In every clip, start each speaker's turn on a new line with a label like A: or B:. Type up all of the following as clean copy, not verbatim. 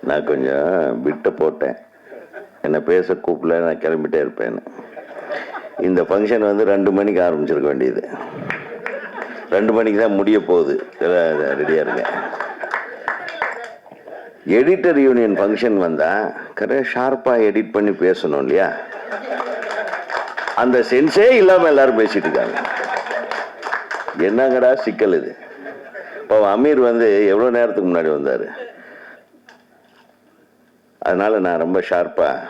A: நான் கொஞ்சம் விட்டு போட்டேன், என்னை பேச கூப்பிடல, நான் கிளம்பிட்டே இருப்பேன். இந்த ஃபங்க்ஷன் வந்து 2 மணிக்கு ஆரம்பிச்சிருக்க வேண்டியது, 2 மணிக்கு தான் முடிய போகுது. ரெடியாக இருங்க. எடிட்டர் யூனியன் ஃபங்க்ஷன் வந்தால் கரெக்டாக ஷார்ப்பாக எடிட் பண்ணி பேசணும் இல்லையா? அந்த சென்ஸே இல்லாமல் எல்லாரும் பேசிட்டு இருக்காங்க. என்னங்கடா சிக்கல் இது? இப்போ அமீர் வந்து எவ்வளோ நேரத்துக்கு முன்னாடி வந்தார், அதனால நான் ரொம்ப ஷார்ப்பாக,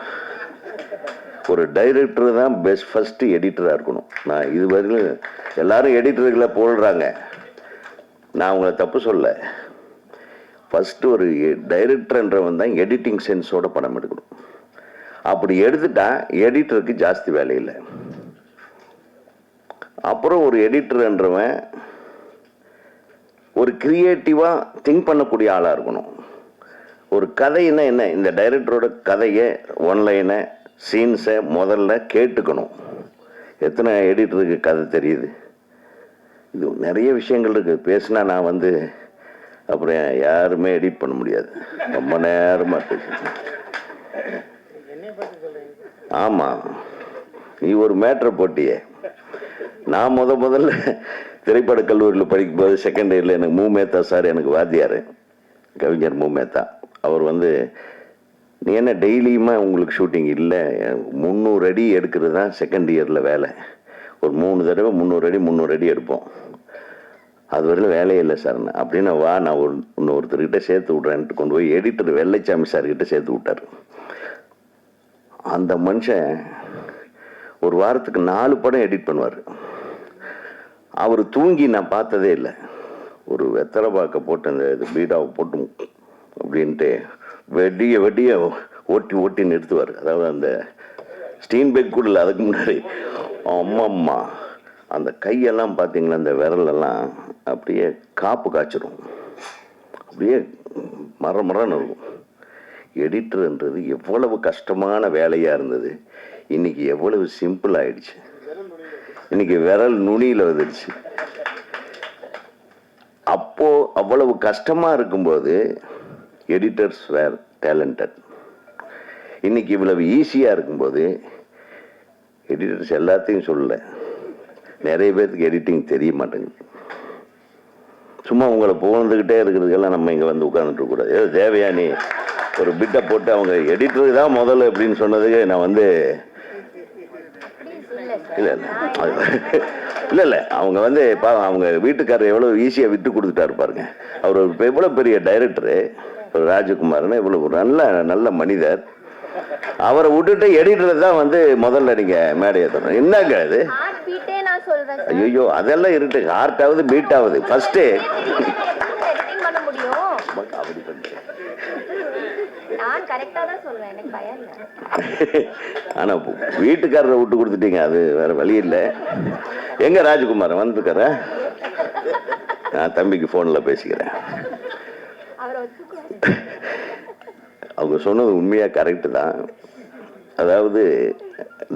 A: ஒரு டைரக்டர் தான் பெஸ்ட் ஃபர்ஸ்ட் எடிட்டராக இருக்கணும். நான் இதுவரையிலும் எல்லாரும் எடிட்டர்களை போடுறாங்க, நான் உங்களை தப்பு சொல்ல. ஃபஸ்ட்டு ஒரு டைரக்டர்ன்றவன் தான் எடிட்டிங் சென்ஸோட படம் எடுக்கணும். அப்படி எடுத்துட்டா எடிட்டருக்கு ஜாஸ்தி வேலை இல்லை. அப்புறம் ஒரு எடிட்டர்ன்றவன் ஒரு கிரியேட்டிவாக திங்க் பண்ணக்கூடிய ஆளாக இருக்கணும். ஒரு கதைன்னா என்ன, இந்த டைரக்டரோட கதையை, ஒன்லைனை, சீன்ஸை முதல்ல கேட்டுக்கணும். எத்தனை எடிட்டருக்கு கதை தெரியுது? இது நிறைய விஷயங்கள் இருக்குது. பேசினா நான் வந்து அப்புறம் யாருமே எடிட் பண்ண முடியாது, ரொம்ப நேரமாக பேச. ஆமாம், நீ ஒரு மேட்ரை போட்டியே. நான் முதல்ல திரைப்பட கல்லூரியில் படிக்கும்போது செகண்ட் இயரில் எனக்கு மூமேத்தா சார் எனக்கு வாத்தியார், கவிஞர் மூமேத்தா. அவர் வந்து, நீ என்ன டெய்லியுமா உங்களுக்கு ஷூட்டிங் இல்லை, 300 அடி எடுக்கிறது தான் செகண்ட் இயரில் வேலை. ஒரு 3 தடவை 300 அடி எடுப்போம், அது வரையிலும் வேலையே இல்லை சார். அப்படின்னு வா, நான் இன்னொருத்தர்கிட்ட சேர்த்து விட்றேன்ட்டு கொண்டு போய் எடிட்டர் வெள்ளைச்சாமி சார்கிட்ட சேர்த்து விட்டார். அந்த மனுஷன் ஒரு வாரத்துக்கு 4 படம் எடிட் பண்ணுவார். அவர் தூங்கி நான் பார்த்ததே இல்லை. ஒரு வெத்தலை பாக்க போட்டு அந்த இது பீடாவை போட்டு அப்படின்ட்டு வெடிய ஓட்டி நிறுத்துவார். அதாவது அந்த ஸ்டீன்பெக் கூட இல்லை, அதுக்கு முன்னாடி அம்மம்மா அந்த கையெல்லாம் பார்த்தீங்களா, அந்த விரலெல்லாம் அப்படியே காப்பு காய்ச்சிரும், அப்படியே மரன்னு இருக்கும். எடிட்டர்ன்றது எவ்வளவு கஷ்டமான வேலையாக இருந்தது, இன்னைக்கு எவ்வளவு சிம்பிள் ஆயிடுச்சு. இன்னைக்கு விரல் நுனியில் வந்துடுச்சு. அப்போ அவ்வளவு கஷ்டமா இருக்கும்போது எடிட்டர்ஸ் வேர் டேலண்டட். இன்னைக்கு இவ்வளவு ஈஸியா இருக்கும்போது எடிட்டர்ஸ் எல்லாத்தையும் சொல்லல, நிறைய பேருக்கு எடிட்டிங் தெரிய மாட்டேங்குது. சும்மா உங்களை புகழ்ந்துக்கிட்டே இருக்கிறதுக்கெல்லாம் நம்ம இங்கே வந்து உட்கார்ந்துட்டு இருக்கக்கூடாது. ஏதோ தேவையா நீ ஒரு பிட்டை போட்டு அவங்க எடிட்டருக்கு தான் முதல்ல அப்படின்னு சொன்னதுக்கு நான் வந்து இல்லை அவங்க வந்து அவங்க வீட்டுக்காரர் எவ்வளோ ஈஸியாக விட்டு கொடுத்துட்டாரு பாருங்க. அவர் எவ்வளோ பெரிய டைரக்டரு ராஜகுமார்னு, இவ்வளோ நல்ல மனிதர். அவரை விட்டுட்டு எடிட்டர் தான் வந்து முதல்ல நீங்க மேடையை தரணும். என்னங்க அது? ஐயோ, அதெல்லாம் இருக்கு. ஹார்ட் ஆகுது, பீட் ஆகுது ஃபர்ஸ்ட். ஆனா வீட்டுக்காரரை விட்டு கொடுத்துட்டீங்க, அது வேற வழி இல்லை. எங்க ராஜகுமார் வந்துருக்கார? நான் தம்பிக்கு போன்ல பேசிக்கிறேன். அவங்க சொன்னது உண்மையா கரெக்டு தான். அதாவது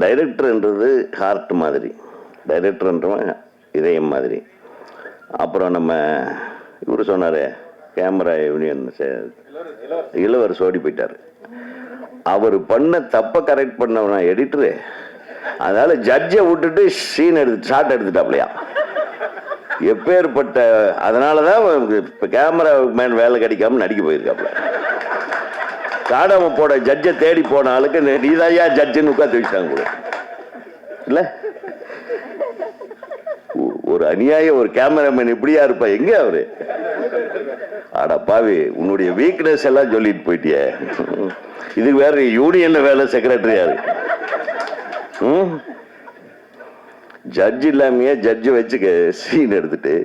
A: டைரக்டர்ன்றது ஹார்ட் மாதிரி, டைரக்டர்ன்றவன் இதயம் மாதிரி. அப்புறம் நம்ம இவரு சொன்னாரு கேமரா யூனியன் இளவர் சோடி போயிட்டாரு. அவர் பண்ண தப்ப கரெக்ட் பண்ணவனா எடிட்டரு, அதனால ஜட்ஜை விட்டுட்டு சீன் எடுத்து ஷாட் எடுத்துட்டாப்லையா எப்பேற்பட்ட. அதனாலதான் இப்ப கேமரா மேன் வேலை கிடைக்காம நடிக்க போயிருக்காப்ல. காடாம போட ஜட்ஜை தேடி போன ஆளுக்கு நீதாயா ஜட்ஜுன்னு உட்காந்து வச்சுட்டாங்க கூட இல்ல. ஒரு அநியாய ஒரு கேமராமேன் இப்படியா இருப்பா? எங்க அவரு? ஆடா பாவி, உன்னுடைய வீக்னஸ் எல்லாம் சொல்லிட்டு போயிட்டிய. இதுக்கு வேற யூனியன்ல வேலை செக்ரட்டரியாரு. ஜட்ஜ் இல்லாமையே ஜட்ஜ் வச்சு சீன் எடுத்துட்டு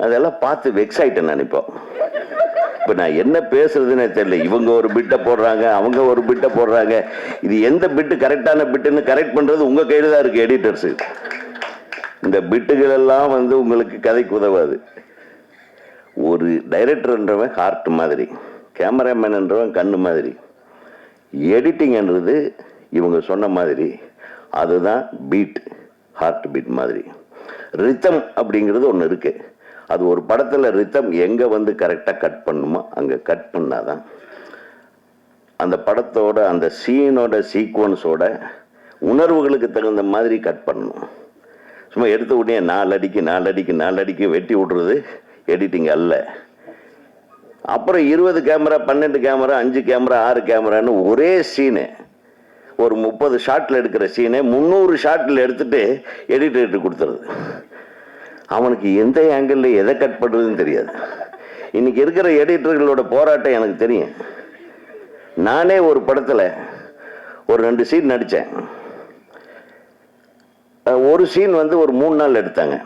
A: அதெல்லாம் பார்த்து வெக்ஸ் ஆயிட்டேன் நான். இப்ப நான் என்ன பேசுறதுன்னு தெரியல. இவங்க ஒரு பிட்டை போடுறாங்க, அவங்க ஒரு பிட்டை போடுறாங்க. இது எந்த பிட்டு கரெக்டான பிட்டுன்னு கரெக்ட் பண்றது உங்க கையில தான் இருக்கு எடிட்டர்ஸ். இந்த பிட்டுகள் எல்லாம் வந்து உங்களுக்கு கதைக்கு உதவாது. ஒரு டைரக்டர்ன்றவன் ஹார்ட் மாதிரி, கேமராமேன்ன்றவன் கண்ணு மாதிரி, எடிட்டிங்ன்றது இவங்க சொன்ன மாதிரி அதுதான் பீட், ஹார்ட் பீட் மாதிரி. ரித்தம் அப்படிங்கிறது ஒன்று இருக்கு. அது ஒரு படத்தில் ரித்தம் எங்கே வந்து கரெக்டாக கட் பண்ணுமோ அங்கே கட் பண்ணாதான் அந்த படத்தோட அந்த சீனோட சீக்வன்ஸோட உணர்வுகளுக்கு தகுந்த மாதிரி கட் பண்ணணும். சும்மா எடுத்த உடனே 4 அடிக்கு வெட்டி விட்றது எடிட்டிங் அல்ல. அப்புறம் 20 கேமரா 12 கேமரா 5 கேமரா 6 கேமரான்னு ஒரே சீனு ஒரு 30 ஷாட்டில் எடுக்கிற சீனை 300 ஷாட்டில் எடுத்துட்டு எடிட்டர்கிட்ட கொடுத்துருது. அவனுக்கு எந்த ஆங்கிளில் எதை கட் பண்ணுறதுன்னு தெரியாது. இன்னைக்கு இருக்கிற எடிட்டர்களோட போராட்டம் எனக்கு தெரியும். நானே ஒரு படத்தில் ஒரு 2 சீன் நடித்தேன். ஒரு சீன் ஒரு 3 நாள் எடுத்தாங்க.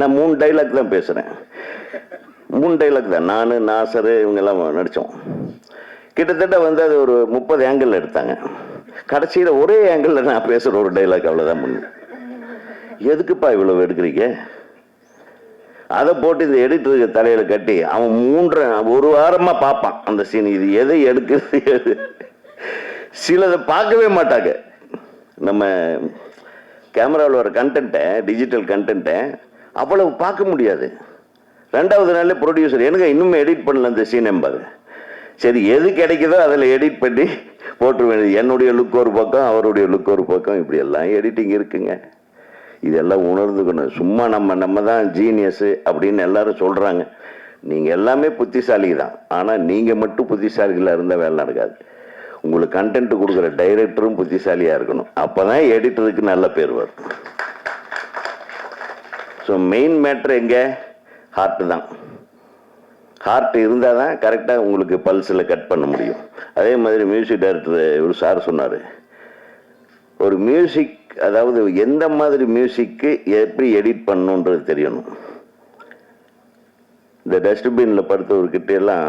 A: நான் 3 டைலாக் தான் பேசுகிறேன். 3 டைலாக் தான். நான் நாசர் இவங்கெல்லாம் நடித்தோம். கிட்டத்தட்ட அது ஒரு 30 ஆங்கிள் எடுத்தாங்க. கடைசியில் ஒரே ஆங்கிளில் நான் பேசுகிற ஒரு டைலாக் அவ்வளோதான் பண்ணு. எதுக்குப்பா இவ்வளோ எடுக்கிறீங்க? அதை போட்டு இந்த எடிட்டருக்கு தலையில் கட்டி அவன் 1 வாரமாக பார்ப்பான் அந்த சீன். இது எதை எடுக்கிறது? சிலதை பார்க்கவே மாட்டாங்க. நம்ம கேமராவில் வர கண்டென்ட்டை, டிஜிட்டல் கண்டென்ட்டை அவ்வளவு பார்க்க முடியாது. 2வது நாளே ப்ரொடியூசர் எனக்கு இன்னுமே எடிட் பண்ணல அந்த சீன் என்பாரு. சரி, எது கிடைக்குதோ அதில் எடிட் பண்ணி போட்டுருவேன். என்னுடைய லுக் ஒரு பக்கம், அவருடைய லுக் ஒரு பக்கம், இப்படி எல்லாம் எடிட்டிங் இருக்குங்க. இதெல்லாம் உணர்ந்துக்கணும். சும்மா நம்ம தான் ஜீனியஸு அப்படின்னு எல்லாரும் சொல்கிறாங்க. நீங்கள் எல்லாமே புத்திசாலி தான். ஆனால் நீங்கள் மட்டும் புத்திசாலிகளாக இருந்தால் வேலை நடக்காது. உங்களுக்கு கண்டென்ட் கொடுக்குற டைரக்டரும் புத்திசாலியாக இருக்கணும். அப்போ தான் எடிட்டருக்கு நல்ல பேர் வரும். ஸோ மெயின் மேட்ரு எங்கே? ஹார்ட்டு தான். ஹார்ட் இருந்தால் தான் கரெக்டாக உங்களுக்கு பல்ஸில் கட் பண்ண முடியும். அதே மாதிரி மியூசிக் டைரக்டர் ஒரு சார் சொன்னார், ஒரு மியூசிக், அதாவது எந்த மாதிரி மியூசிக்கு எப்படி எடிட் பண்ணணுன்றது தெரியணும். இந்த டஸ்ட்பின்னில் படுத்தவர்கிட்ட எல்லாம்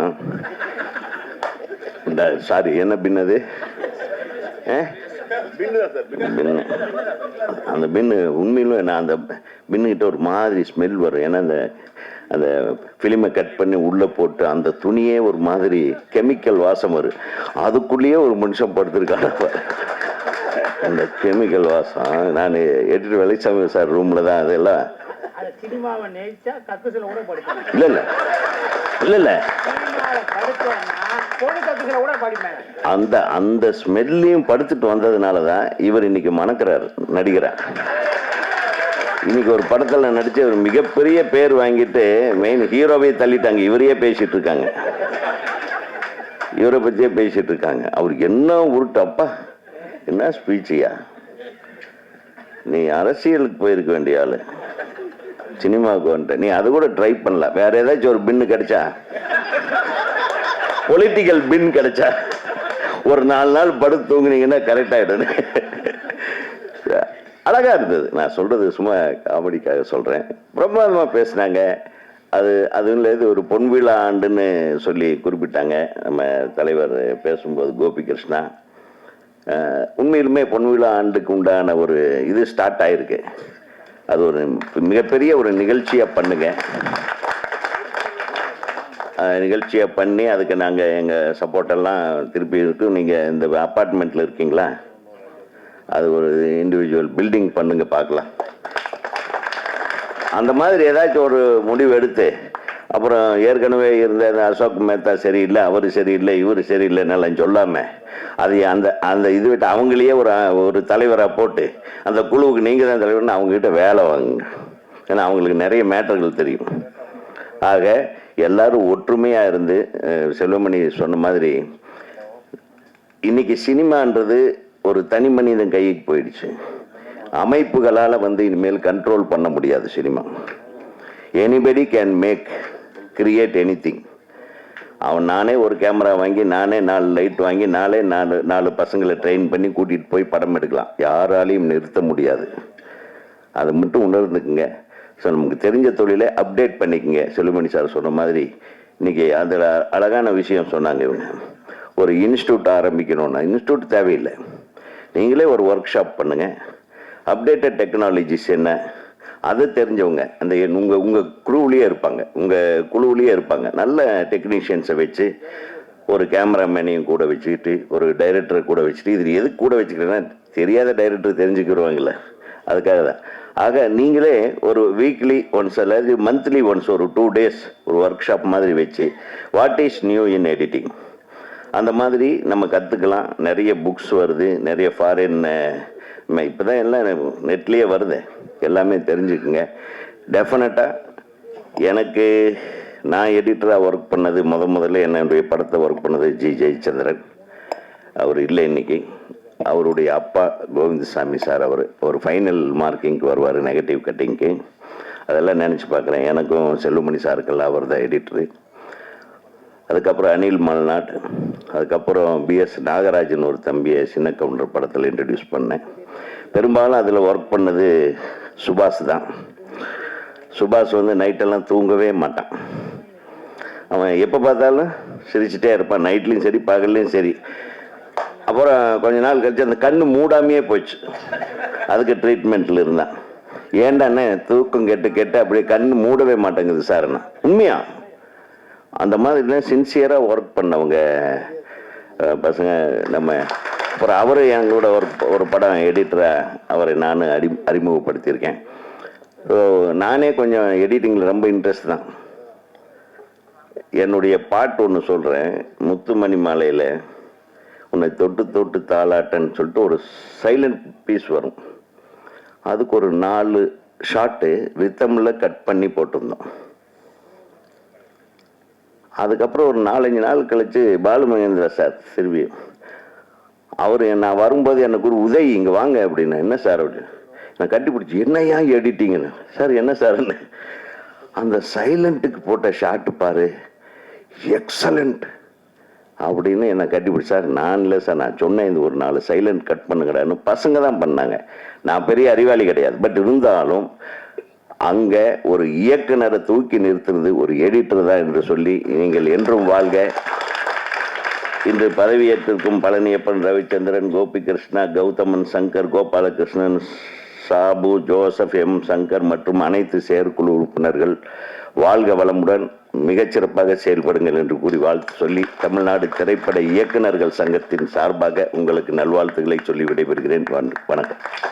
A: சாரி என்ன பின் அது? பின்னு. அந்த பின்னு உண்மையிலும் நான் அந்த பின்னுக்கிட்ட ஒரு மாதிரி ஸ்மெல் வரும். ஏன்னா அந்த ஃபிலிமை கட் பண்ணி உள்ளே போட்டு அந்த துணியே ஒரு மாதிரி கெமிக்கல் வாசம் வரும். அதுக்குள்ளேயே ஒரு மனுஷன் படுத்திருக்கான அந்த கெமிக்கல் வாசம். நான் எடிட்டர் வெளிச்சாமி சார் ரூமில் தான் அதெல்லாம் இல்லை அந்த ஸ்மெல்லையும் படுத்துட்டு வந்ததுனால தான் இவர் இன்னைக்கு மணக்கிறார் நடிகரார். இன்னைக்கு ஒரு படத்தில் நடிச்சு ஒரு மிகப்பெரிய பேர் வாங்கிட்டு மெயின் ஹீரோவே தள்ளிட்டாங்க. இவரையே பேசிட்டு இருக்காங்க, இவரை பற்றியே பேசிட்டு இருக்காங்க. அவருக்கு என்ன உருட்டு, அப்பா என்ன ஸ்பீச்சியா? நீ அரசியலுக்கு போயிருக்க வேண்டிய ஆளு, சினிமாவுக்கு வந்துட்ட. நீ அது கூட ட்ரை பண்ணல. வேற ஏதாச்சும் ஒரு பின்னு கிடைச்சா, பொலிட்டிக்கல் பின் கிடைச்சா ஒரு 4 நாள் படுத்து தூங்குனீங்கன்னா கரெக்ட் ஆயிடும். அழகா இருந்தது. நான் சொல்றது சும்மா காமெடிக்காக சொல்றேன். பிரம்மாண்டமா பேசினாங்க. அதுல ஒரு பொன்விழா ஆண்டுன்னு சொல்லி குறிப்பிட்டாங்க நம்ம தலைவர் பேசும்போது, கோபி கிருஷ்ணா. உண்மையிலுமே பொன்விழா ஆண்டுக்கு உண்டான ஒரு இது ஸ்டார்ட் ஆயிருக்கு. அது ஒரு மிகப்பெரிய ஒரு நிகழ்ச்சியாக பண்ணுங்க. நிகழ்ச்சியாக பண்ணி அதுக்கு நாங்கள் எங்கள் சப்போர்ட்டெல்லாம் திருப்பி இருக்கு. நீங்கள் இந்த அப்பார்ட்மெண்ட்டில் இருக்கீங்களா, அது ஒரு இண்டிவிஜுவல் பில்டிங் பண்ணுங்க பார்க்கலாம். அந்த மாதிரி ஏதாச்சும் ஒரு முடிவு எடுத்து, அப்புறம் ஏற்கனவே இருந்த அசோக் மேத்தா சரியில்லை, அவர் சரியில்லை, இவர் சரியில்லைன்னெல்லாம் சொல்லாமல் அது அந்த இது விட்டு அவங்களையே ஒரு தலைவராக போட்டு அந்த குழுவுக்கு நீங்கள் தான் தலைவர்னு அவங்ககிட்ட வேலை வாங்குங்க. ஏன்னா அவங்களுக்கு நிறைய மேட்டர்கள் தெரியும். ஆக எல்லாரும் ஒற்றுமையாக இருந்து, செல்வமணி சொன்ன மாதிரி இன்னைக்கு சினிமான்றது ஒரு தனி மனிதன் கைக்கு போயிடுச்சு. அமைப்புகளால் இனிமேல் கண்ட்ரோல் பண்ண முடியாது cinema. Anybody can create anything. நானே ஒரு கேமரா வாங்கி, நானே 4 லைட் வாங்கி, நாலு பசங்களை ட்ரெயின் பண்ணி கூட்டிகிட்டு போய் படம் எடுக்கலாம். யாராலையும் நிறுத்த முடியாது. அதை மட்டும் உணர்ந்துக்குங்க. ஸோ நமக்கு தெரிஞ்ச தொழிலை அப்டேட் பண்ணிக்கங்க. செல்வமணி சார் சொன்ன மாதிரி இன்னைக்கு அதில் அழகான விஷயம் சொன்னாங்க. இவங்க ஒரு இன்ஸ்டியூட் ஆரம்பிக்கணும்னா இன்ஸ்டியூட் தேவையில்லை, நீங்களே ஒரு ஒர்க் ஷாப் பண்ணுங்கள். அப்டேட்டட் டெக்னாலஜிஸ் என்ன அது தெரிஞ்சவங்க அந்த உங்கள் குழுவிலேயே இருப்பாங்க, உங்கள் குழுவிலேயே இருப்பாங்க. நல்ல டெக்னீஷியன்ஸை வச்சு, ஒரு கேமராமேனையும் கூட வச்சுக்கிட்டு, ஒரு டைரக்டரை கூட வச்சுட்டு, இது எதுக்கு கூட வச்சுக்கிறேன்னா தெரியாத டைரக்டர் தெரிஞ்சுக்கிடுவாங்கல்ல, அதுக்காக தான். ஆக நீங்களே ஒரு வீக்லி ஒன்ஸ் அல்லது மந்த்லி ஒன்ஸ் ஒரு 2 days ஒரு ஒர்க் ஷாப் மாதிரி வச்சு, what is new in editing, அந்த மாதிரி நம்ம கற்றுக்கலாம். நிறைய புக்ஸ் வருது, நிறைய ஃபாரின் இப்போ தான் எல்லாம் நெட்லேயே வருது, எல்லாமே தெரிஞ்சுக்குங்க. டெஃபினட்டாக எனக்கு நான் எடிட்டராக ஒர்க் பண்ணது முதல்ல என்னுடைய படத்தை ஒர்க் பண்ணது ஜி ஜெயச்சந்திரன். அவர் இல்லை இன்னைக்கு. அவருடைய அப்பா கோவிந்தசாமி சார், அவர் ஒரு ஃபைனல் மார்க்கிங்க்கு வருவார், நெகட்டிவ் கட்டிங்க்கு. அதெல்லாம் நினச்சி பார்க்குறேன். எனக்கும் செல்லுமணி சாருக்கெல்லாம் அவர் தான் எடிட்டரு. அதுக்கப்புறம் அனில் மல்நாட், அதுக்கப்புறம் பிஎஸ் நாகராஜன் ஒரு தம்பியை சின்ன கவுண்டர் படத்தில் இன்ட்ரடியூஸ் பண்ணேன். பெரும்பாலும் அதில் ஒர்க் பண்ணது சுபாஷ் தான். சுபாஷ் வந்து நைட்டெல்லாம் தூங்கவே மாட்டான். அவன் எப்போ பார்த்தாலும் சிரிச்சுட்டே இருப்பான், நைட்லேயும் சரி பகல்லையும் சரி. அப்புறம் கொஞ்ச நாள் கழிச்சு அந்த கண்ணு மூடாமையே போச்சு. அதுக்கு ட்ரீட்மெண்ட்டில் இருந்தான். ஏண்டாண்ணே தூக்கம் கெட்டு அப்படியே கண்ணு மூடவே மாட்டேங்குது சார்ண்ணா. உண்மையா அந்த மாதிரிலாம் சின்சியராக ஒர்க் பண்ணவங்க பசங்க நம்ம. அப்புறம் அவரு எங்களோட ஒரு படம் எடிட்டராக அவரை நான் அறிமுகப்படுத்தியிருக்கேன். நானே கொஞ்சம் எடிட்டிங்கில் ரொம்ப இன்ட்ரெஸ்ட் தான். என்னுடைய பாட்டு ஒன்று சொல்கிறேன். முத்துமணி மாலையில் உன்னை தொட்டு தொட்டு தாளாட்டன்னு சொல்லிட்டு ஒரு சைலண்ட் பீஸ் வரும். அதுக்கு ஒரு 4 ஷாட்டு ரித்தமில் கட் பண்ணி போட்டிருந்தோம். அதுக்கப்புறம் ஒரு 4-5 நாள் கழித்து பாலு மகேந்திரா சார் திரும்பி அவர் நான் வரும்போது எனக்கு ஒரு உதவி இங்கே வாங்க அப்படின்னா, என்ன சார் அப்படி நான் கட்டிப்பிடிச்சி, என்னையா எடிட்டிங்கன்னு. சார் என்ன சார்ன்னு, அந்த சைலண்ட்டுக்கு போட்ட ஷாட்டு பாரு எக்ஸலண்ட் அப்படின்னு என்னை கட்டிப்பிடிச்சி. சார் நான் இல்லை சார், நான் சொன்னேன் இது ஒரு 4 சைலண்ட் கட் பண்ணுங்கடான்னு. பசங்க தான் பண்ணாங்க, நான் பெரிய அறிவாளி கிடையாது. பட் இருந்தாலும் அங்கே ஒரு இயக்குனரை தூக்கி நிறுத்துறது ஒரு எடிட்டர் தான் என்று சொல்லி நீங்கள் என்றும் வாழ்க. இன்று பதவியேற்றிருக்கும் பழனியப்பன், ரவிச்சந்திரன், கோபி கிருஷ்ணா, கௌதமன், சங்கர், கோபாலகிருஷ்ணன், சாபு, ஜோசப், எம் சங்கர் மற்றும் அனைத்து செயற்குழு உறுப்பினர்கள் வாழ்க வளமுடன், மிகச்சிறப்பாக செயல்படுங்கள் என்று கூறி வாழ்த்து சொல்லி தமிழ்நாடு திரைப்பட இயக்குனர்கள் சங்கத்தின் சார்பாக உங்களுக்கு நல்வாழ்த்துக்களை சொல்லி விடைபெறுகிறேன். வணக்கம்.